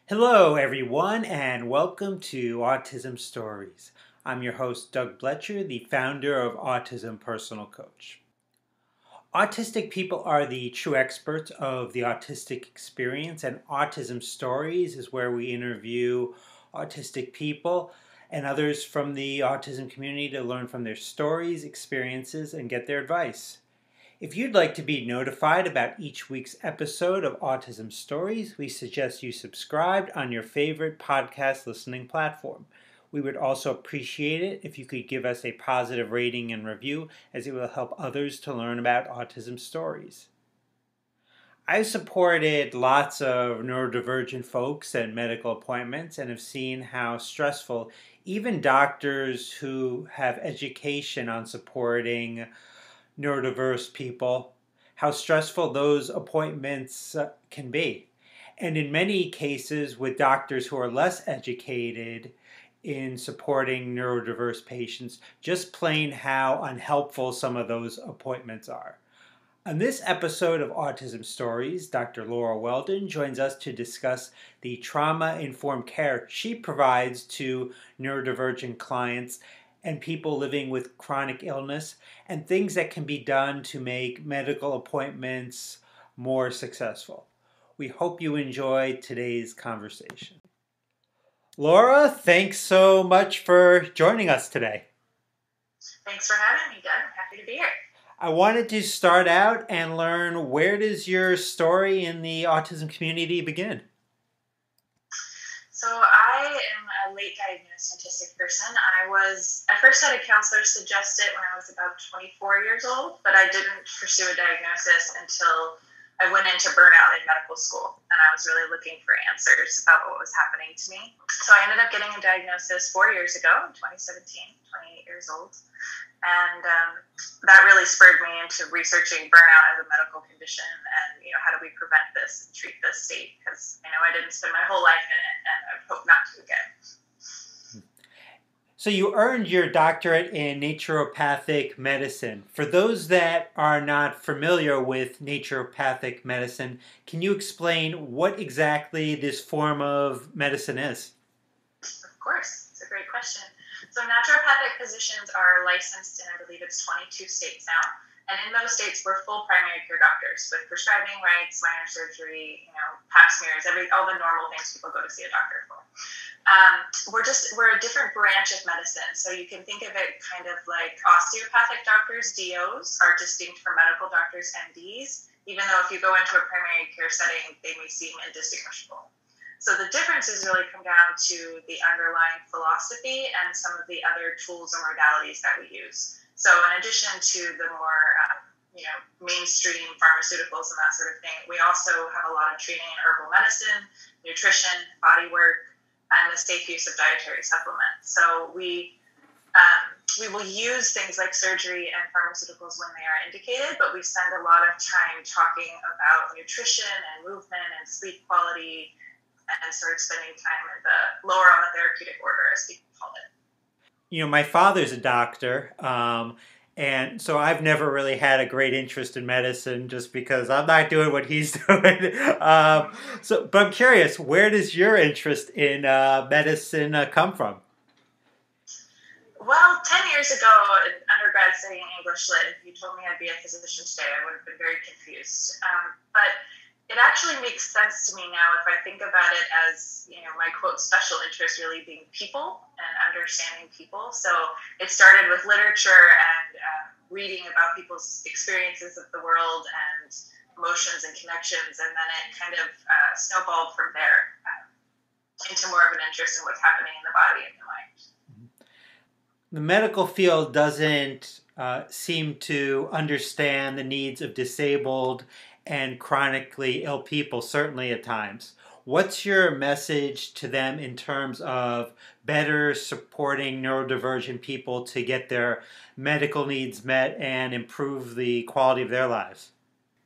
Hello, everyone, and welcome to Autism Stories. I'm your host, Doug Bletcher, the founder of Autism Personal Coach. Autistic people are the true experts of the autistic experience, and Autism Stories is where we interview autistic people and others from the autism community to learn from their stories, experiences, and get their advice. If you'd like to be notified about each week's episode of Autism Stories, we suggest you subscribe on your favorite podcast listening platform. We would also appreciate it if you could give us a positive rating and review, as it will help others to learn about autism stories. I've supported lots of neurodivergent folks at medical appointments and have seen how stressful even doctors who have education on supporting neurodiverse people, how stressful those appointments can be. And in many cases, with doctors who are less educated in supporting neurodiverse patients, just plain how unhelpful some of those appointments are. On this episode of Autism Stories, Dr. Laura Weldon joins us to discuss the trauma-informed care she provides to neurodivergent clients and people living with chronic illness, and things that can be done to make medical appointments more successful. We hope you enjoy today's conversation. Laura, thanks so much for joining us today. Thanks for having me, Doug. I'm happy to be here. I wanted to start out and learn, where does your story in the autism community begin? So I am a late diagnosed autistic person. I first had a counselor suggest it when I was about 24 years old, but I didn't pursue a diagnosis until I went into burnout in medical school, and I was really looking for answers about what was happening to me. So I ended up getting a diagnosis 4 years ago, in 2017, 28 years old. And that really spurred me into researching burnout as a medical condition and, how do we prevent this and treat this state? Because I know I didn't spend my whole life in it, and I hope not to again. So you earned your doctorate in naturopathic medicine. For those that are not familiar with naturopathic medicine, can you explain what exactly this form of medicine is? Of course. It's a great question. So naturopathic physicians are licensed in, I believe it's 22 states now. And in those states, we're full primary care doctors with prescribing rights, minor surgery, pap smears, all the normal things people go to see a doctor for. We're a different branch of medicine. So you can think of it kind of like osteopathic doctors, DOs, are distinct from medical doctors, MDs, even though if you go into a primary care setting, they may seem indistinguishable. So the differences really come down to the underlying philosophy and some of the other tools and modalities that we use. So in addition to the more, mainstream pharmaceuticals and that sort of thing, we also have a lot of training in herbal medicine, nutrition, body work, and the safe use of dietary supplements. So we will use things like surgery and pharmaceuticals when they are indicated, but we spend a lot of time talking about nutrition and movement and sleep quality, and sort of spending time in the lower on the therapeutic order, as people call it. My father's a doctor, and so I've never really had a great interest in medicine just because I'm not doing what he's doing. But I'm curious, where does your interest in medicine come from? Well, 10 years ago, in undergrad studying English Lit, if you told me I'd be a physician today, I would have been very confused. But it actually makes sense to me now if I think about it as, my quote special interest really being people and understanding people. So it started with literature and reading about people's experiences of the world and emotions and connections, and then it kind of snowballed from there into more of an interest in what's happening in the body and the mind. The medical field doesn't seem to understand the needs of disabled and chronically ill people, certainly at times. What's your message to them in terms of better supporting neurodivergent people to get their medical needs met and improve the quality of their lives?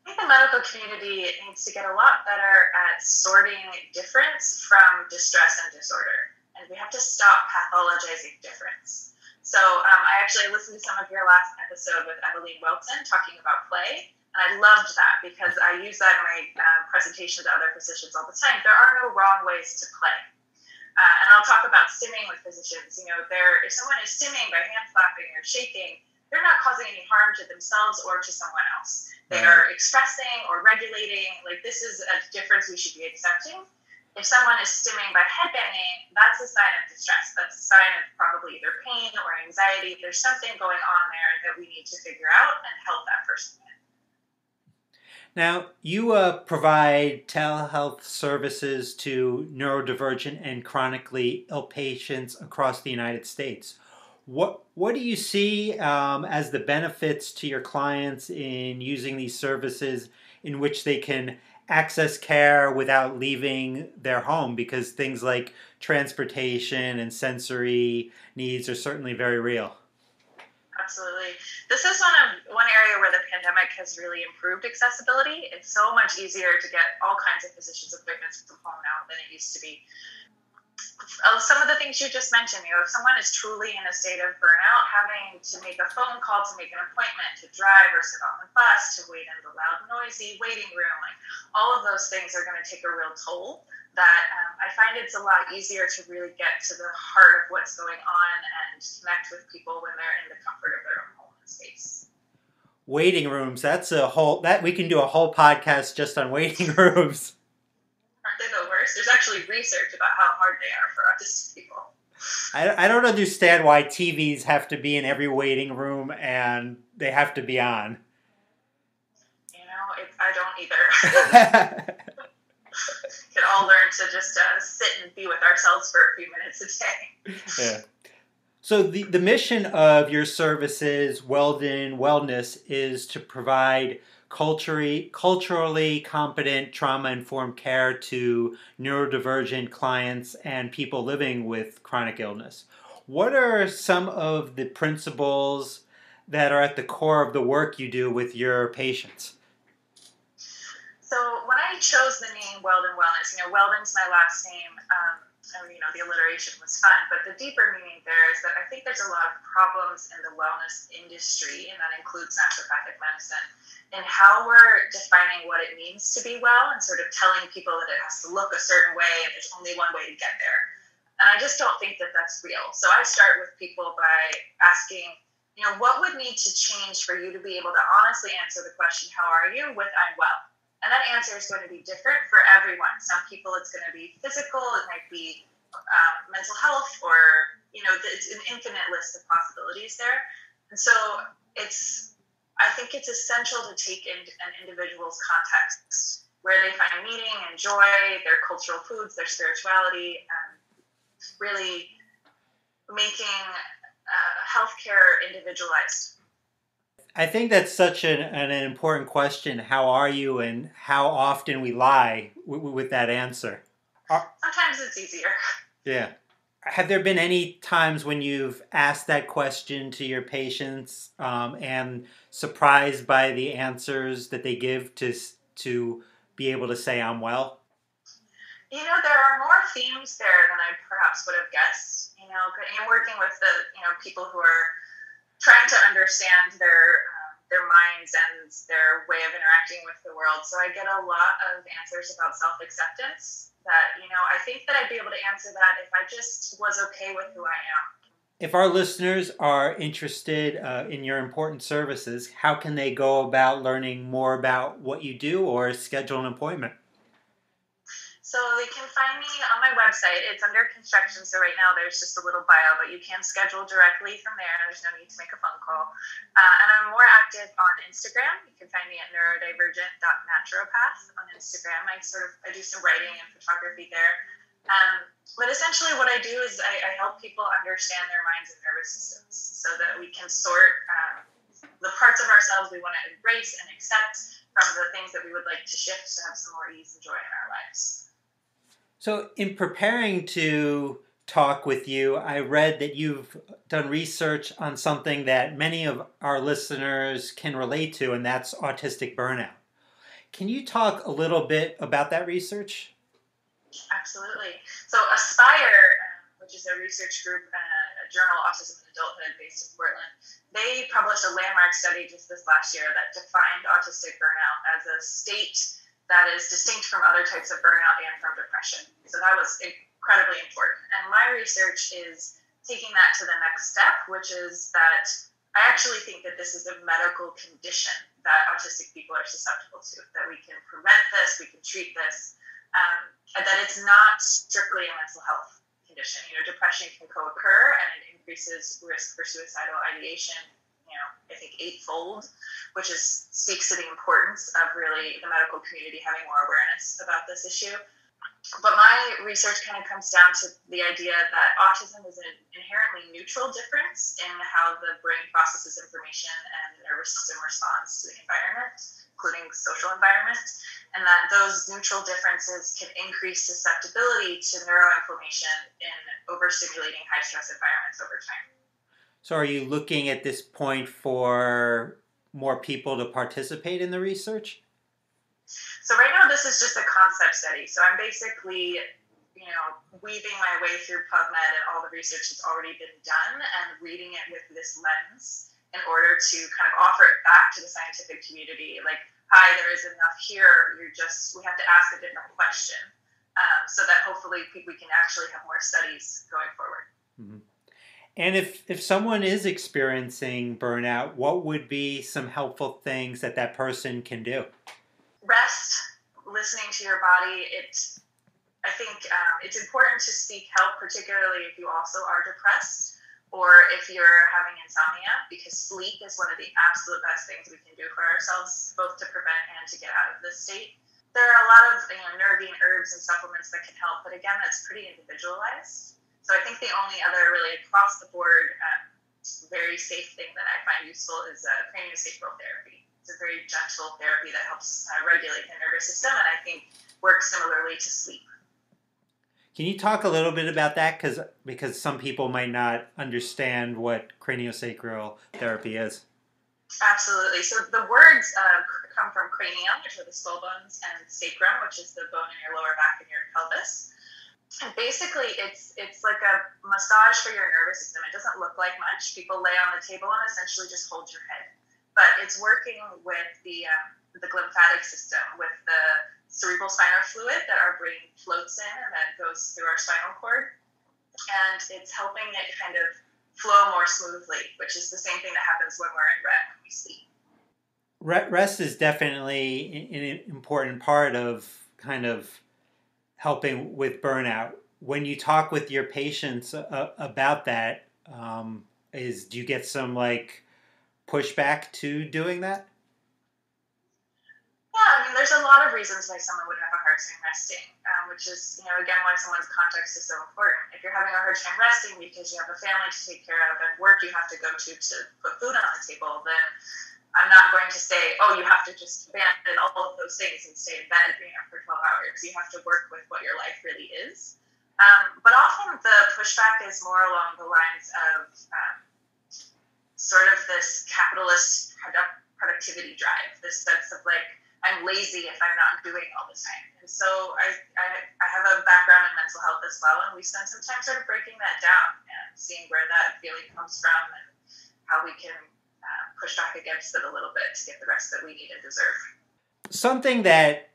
I think the medical community needs to get a lot better at sorting difference from distress and disorder. And we have to stop pathologizing difference. So I actually listened to some of your last episode with Weldon talking about play. And I loved that because I use that in my presentation to other physicians all the time. There are no wrong ways to play. And I'll talk about stimming with physicians. If someone is stimming by hand clapping or shaking, they're not causing any harm to themselves or to someone else. They are expressing or regulating. Like, this is a difference we should be accepting. If someone is stimming by headbanging, that's a sign of distress. That's a sign of probably either pain or anxiety. There's something going on there that we need to figure out and help that person with. Now, you provide telehealth services to neurodivergent and chronically ill patients across the United States. What do you see as the benefits to your clients in using these services in which they can access care without leaving their home? Because things like transportation and sensory needs are certainly very real. Absolutely. This is one area where the pandemic has really improved accessibility. It's so much easier to get all kinds of physicians' appointments from home now than it used to be. Some of the things you just mentioned, if someone is truly in a state of burnout, having to make a phone call to make an appointment, to drive or sit on the bus, to wait in the loud, noisy waiting room, all of those things are going to take a real toll. That I find it's a lot easier to really get to the heart of what's going on and connect with people when they're in the comfort of their own home and space. Waiting rooms, that we can do a whole podcast just on waiting rooms. Aren't they the worst? There's actually research about how hard they are for autistic people. I don't understand why TVs have to be in every waiting room and they have to be on. I don't either. Could all learn to just sit and be with ourselves for a few minutes a day. Yeah. So the mission of your services, Weldon Wellness, is to provide culturally competent, trauma-informed care to neurodivergent clients and people living with chronic illness. What are some of the principles that are at the core of the work you do with your patients? So when I chose the name Weldon Wellness, Weldon's my last name. The alliteration was fun, but the deeper meaning there is that I think there's a lot of problems in the wellness industry, and that includes naturopathic medicine, and how we're defining what it means to be well and sort of telling people that it has to look a certain way and there's only one way to get there. And I just don't think that that's real. So I start with people by asking, what would need to change for you to be able to honestly answer the question, how are you, with I'm well? And that answer is going to be different for everyone. Some people it's going to be physical, it might be mental health, or, it's an infinite list of possibilities there. And so I think it's essential to take in an individual's context, where they find meaning and joy, their cultural foods, their spirituality, and really making healthcare individualized. I think that's such an important question. How are you, and how often we lie with that answer. Sometimes it's easier. Yeah. Have there been any times when you've asked that question to your patients and surprised by the answers that they give to be able to say I'm well? There are more themes there than I perhaps would have guessed. I'm working with the people who are trying to understand their minds and their way of interacting with the world. So I get a lot of answers about self-acceptance that, I think that I'd be able to answer that if I just was okay with who I am. If our listeners are interested in your important services, how can they go about learning more about what you do or schedule an appointment? So they can find me on my website. It's under construction, so right now there's just a little bio, but you can schedule directly from there. There's no need to make a phone call. And I'm more active on Instagram. You can find me at neurodivergent.naturopath on Instagram. I do some writing and photography there. But essentially what I do is I help people understand their minds and nervous systems so that we can sort the parts of ourselves we want to embrace and accept from the things that we would like to shift to have some more ease and joy in our lives. So in preparing to talk with you, I read that you've done research on something that many of our listeners can relate to, and that's autistic burnout. Can you talk a little bit about that research? Absolutely. So Aspire, which is a research group journal Autism in Adulthood based in Portland. They published a landmark study just this last year that defined autistic burnout as a state that is distinct from other types of burnout and from depression. So that was incredibly important. And my research is taking that to the next step, which is that I actually think that this is a medical condition that autistic people are susceptible to, that we can prevent this, we can treat this, and that it's not strictly a mental health condition. Depression can co-occur and it increases risk for suicidal ideation, I think eightfold, which speaks to the importance of really the medical community having more awareness about this issue. But my research kind of comes down to the idea that autism is an inherently neutral difference in how the brain processes information and the nervous system responds to the environment, including social environment, and that those neutral differences can increase susceptibility to neuroinflammation in overstimulating high-stress environments over time. So are you looking at this point for more people to participate in the research? So right now, this is just a concept study. So I'm basically, weaving my way through PubMed and all the research that's already been done and reading it with this lens in order to kind of offer it back to the scientific community. Like, hi, there is enough here. We have to ask a different question so that hopefully we can actually have more studies going forward. Mm-hmm. And if someone is experiencing burnout, what would be some helpful things that person can do? Rest, listening to your body. I think it's important to seek help, particularly if you also are depressed or if you're having insomnia, because sleep is one of the absolute best things we can do for ourselves, both to prevent and to get out of this state. There are a lot of nervine herbs and supplements that can help, but again, that's pretty individualized. So I think the only other really across the board very safe thing that I find useful is craniosacral therapy. It's a very gentle therapy that helps regulate the nervous system and I think works similarly to sleep. Can you talk a little bit about that? Because some people might not understand what craniosacral therapy is. Absolutely. So the words come from cranium, which are the skull bones, and sacrum, which is the bone in your lower back and your pelvis. And basically, it's like a massage for your nervous system. It doesn't look like much. People lay on the table and essentially just hold your head. But it's working with the glymphatic system, with the cerebral spinal fluid that our brain floats in and that goes through our spinal cord. And it's helping it kind of flow more smoothly, which is the same thing that happens when we're in REM, when we sleep. Rest is definitely an important part of kind of helping with burnout. When you talk with your patients about that, do you get some pushback to doing that? Yeah, there's a lot of reasons why someone would have a hard time resting, which is, again, why someone's context is so important. If you're having a hard time resting because you have a family to take care of and work you have to go to put food on the table, then I'm not going to say, oh, you have to just abandon all of those things and stay in bed for 12 hours. You have to work with what your life really is. But often the pushback is more along the lines of sort of this capitalist productivity drive, this sense of I'm lazy if I'm not doing all the time. And so I have a background in mental health as well, and we spend some time sort of breaking that down and seeing where that feeling comes from and how we can push back against it a little bit to get the rest that we need and deserve. Something that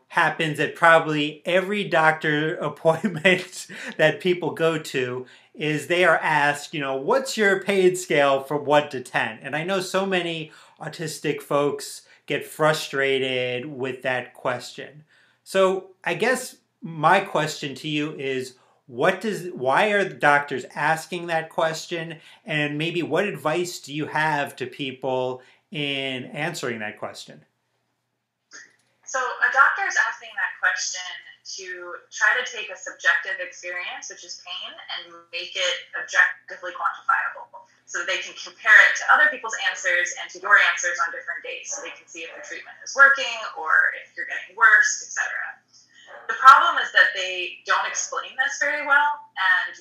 happens at probably every doctor appointment that people go to is they are asked, what's your pain scale from 1 to 10? And I know so many autistic folks get frustrated with that question. So I guess my question to you is, why are the doctors asking that question? And maybe what advice do you have to people in answering that question? So a doctor is asking that question to try to take a subjective experience, which is pain, and make it objectively quantifiable so that they can compare it to other people's answers and to your answers on different days so they can see if the treatment is working or if you're getting worse, etc. The problem is that they don't explain this very well, and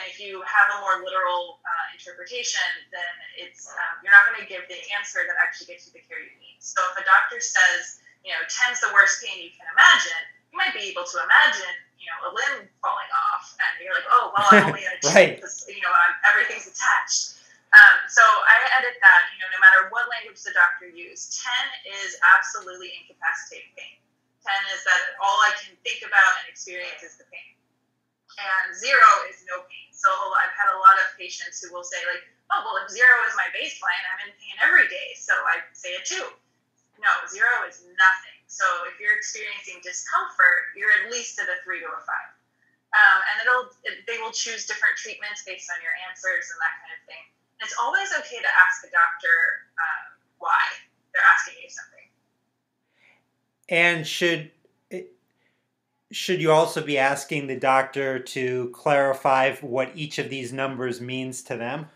if you have a more literal interpretation, then you're not going to give the answer that actually gets you the care you need. So if a doctor says, 10's the worst pain you can imagine, you might be able to imagine, a limb falling off and you're like, oh, well, I'm only at a 10 right. because, everything's attached. So I edit that, no matter what language the doctor used. 10 is absolutely incapacitating pain. 10 is that all I can think about and experience is the pain. And 0 is no pain. So I've had a lot of patients who will say, like, oh, well, if 0 is my baseline, I'm in pain every day. So I say a 2. No, 0 is nothing. So if you're experiencing discomfort, you're at least at a 3 to a 5. And they will choose different treatments based on your answers and that kind of thing. It's always okay to ask the doctor why they're asking you something. And should you also be asking the doctor to clarify what each of these numbers means to them?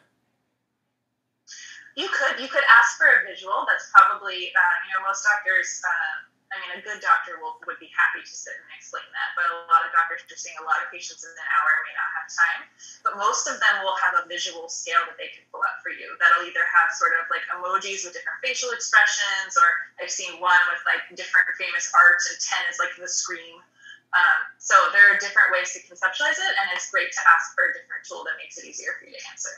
You could ask for a visual. That's probably, most doctors, a good doctor would be happy to sit and explain that, but a lot of doctors are seeing a lot of patients in an hour and may not have time. But most of them will have a visual scale that they can pull up for you. That'll either have sort of like emojis with different facial expressions, or I've seen one with like different famous art, and 10 is like the scream. So there are different ways to conceptualize it, and it's great to ask for a different tool that makes it easier for you to answer.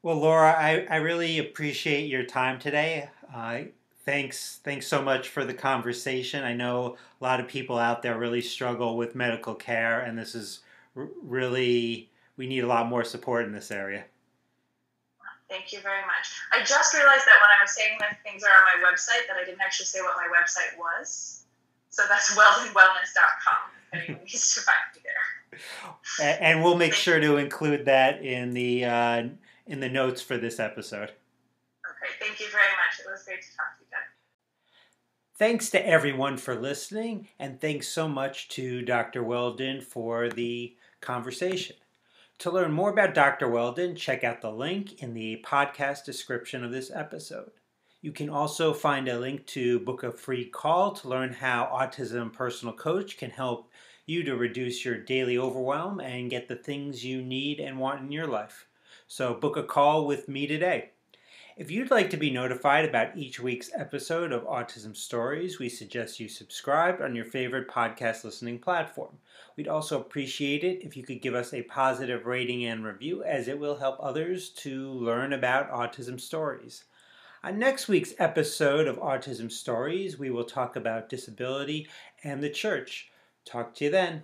Well, Laura, I really appreciate your time today. Thanks so much for the conversation. I know a lot of people out there really struggle with medical care, and this is really, we need a lot more support in this area. Thank you very much. I just realized that when I was saying that things are on my website, that I didn't actually say what my website was. So that's weldonwellness.com. Anyone needs to find me there. And we'll make sure to include that in the notes for this episode. Okay, thank you very much. It was great to talk to you, Doug. Thanks to everyone for listening, and thanks so much to Dr. Weldon for the conversation. To learn more about Dr. Weldon, check out the link in the podcast description of this episode. You can also find a link to book a free call to learn how Autism Personal Coach can help you to reduce your daily overwhelm and get the things you need and want in your life. So book a call with me today. If you'd like to be notified about each week's episode of Autism Stories, we suggest you subscribe on your favorite podcast listening platform. We'd also appreciate it if you could give us a positive rating and review, as it will help others to learn about autism stories. On next week's episode of Autism Stories, we will talk about disability and the church. Talk to you then.